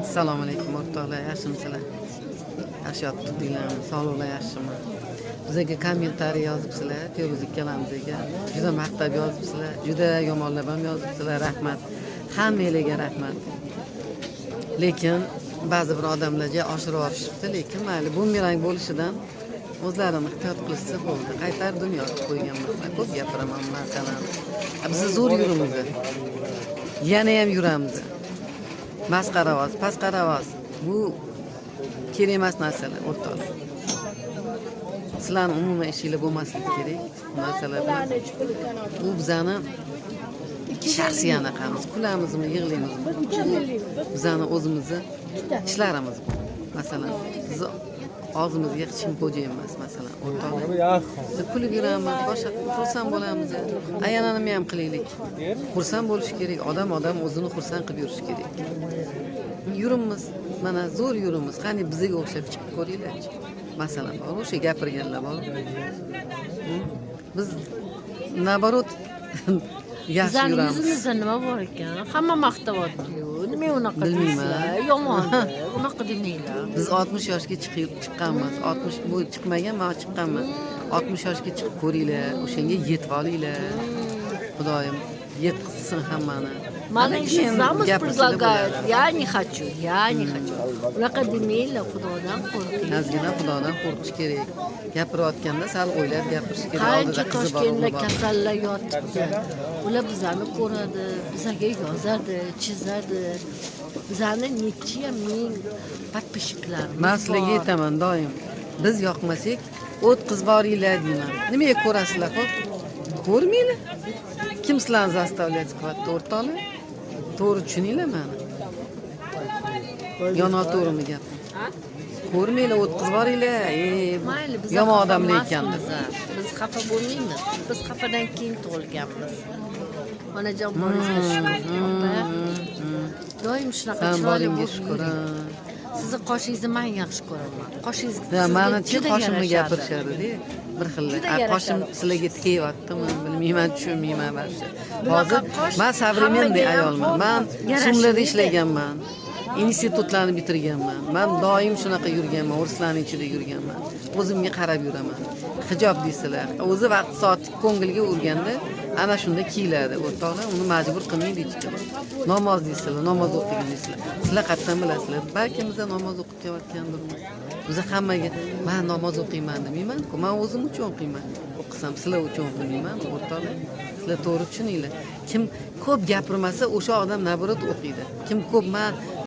Assalomu alaykum o'rtoqlar, yaxshimisizlar? Yaxshi yotibdinglarmi? Sog'liqlar yaxshimi? Bizga kommentariy yozibsizlar, Feruz ikkalamizga. Juda maqtab yozibsizlar, juda yomonlab ham yozibsizlar. Rahmat. Hammangizga rahmat. Lekin ba'zi bir odamlarga oshirib yuborishibdi, lekin mayli, bumerang bo'lishidan o'zlarini ehtiyot qilishsa bo'ldi. Qaytar dunyo qo'yganman. Ko'p gapiraman masalan. Biz zo'r yurimiz. Yana ham yuramiz. Masqaravoz, pasqaravoz. Bu kerak emas narsalar, o'rtoqlar. Sizlarning umuman ishinglar bo'lmasligi kerak. Masalan, bu bizani shaxsiy anaqamiz. Kulamizmi, yig'laymizmi? Bizani o'zimizni ishlarimiz bu. Masalan, biz og'zimizga hech kim xo'ja emas, masalan, o'rtoqlar. Biz kulib yuramiz, boshqa xursand bo'lamiz. Ayonani ham qilaylik. Xursand bo'lish kerak. Odam o'zini xursand qilib yurish kerak. Yurimiz, mana zo'r yurimiz. Qani bizga o'xshab chiqib ko'ringlarchi. Masalan, bor, o'sha gapirganlar bor. Biz nabarot yaxshi yuramiz. Yuzimizda nima bor ekan? Hamma maqtayapti-yu. Nima unaqa deysizlar? Yomon. Unaqa demanglar. Biz 60 yoshga chiqqanmiz. 60 bu chiqmagan, men chiqqanman. 60 yoshga chiqib ko'ringlar, o'shanga yetib olinglar. Xudoyim yetkazsin hammani. Mana zamuz предлагают. Я не хочу. Unaqa demanglar, Xudodan qo'rqing. Ozgina Xudodan qo'rqish kerak. Gapirayotganda sal o'ylab gapirish kerak. Qancha Toshkentda kasallar yotibdi. Ular bizani ko'radi, bizga yozadi, chizadi. Bizani necha ming podpисчикларimiz bor. Men sizlarga aytaman doim. Biz yoqmasak, o'tkazib boringlar deyman. Nimaga ko'rasizlar, xo'p? Ko'rmanglar. Kim sizlarni zastavlять qilyapti, o'rtoqlar? To'g'ri tushuninglar meni. Yo'noqto'g'rimi gap? Ko'rmanglar, o'tkazib boringlar. Mayli, biz yomon odamlar ekanmiz. Biz xafa bo'lmaymiz. Biz xafadan keyin tug'ilganmiz. Onajon boringizga shukur. Doim shunaqa chiroyli bo'lib. Sizni qoshingizni men yaxshi ko'raman. Qoshingiz Mani-chi qoshimni gapirishadi-da. Bir xil. Qoshim sizlarga tekyaptimi, bilmayman, tushunmayman barcha. Hozir men savremenniy ayolman. Men sumlarda ishlaganman. Institutlarni bitirganman. Men doim shunaqa yurganman, o'rislarning ichida yurganman. O'zimga qarab yuraman. Hijob deysizlar. O'zi vaqt soat ko'ngilga urganda ana shunda kiyiladi, o'rtoqlar. Uni majbur qilmang deyishdi. Namoz deysizlar, namoz o'qigan deysizlar. Sizlar qatdan bilasizlar. Balki bizda namoz o'qiyotgandirmiz. Biz hammaga men namoz o'qiyman demayman-ku. Men o'zim uchun o'qiyman. O'qisam sizlar uchun o'qimayman, o'rtoqlar. Sizlar to'g'ri tushuninglar. Kim ko'p gapirmasa, o'sha odam nabarat o'qiydi. Kim ko'p men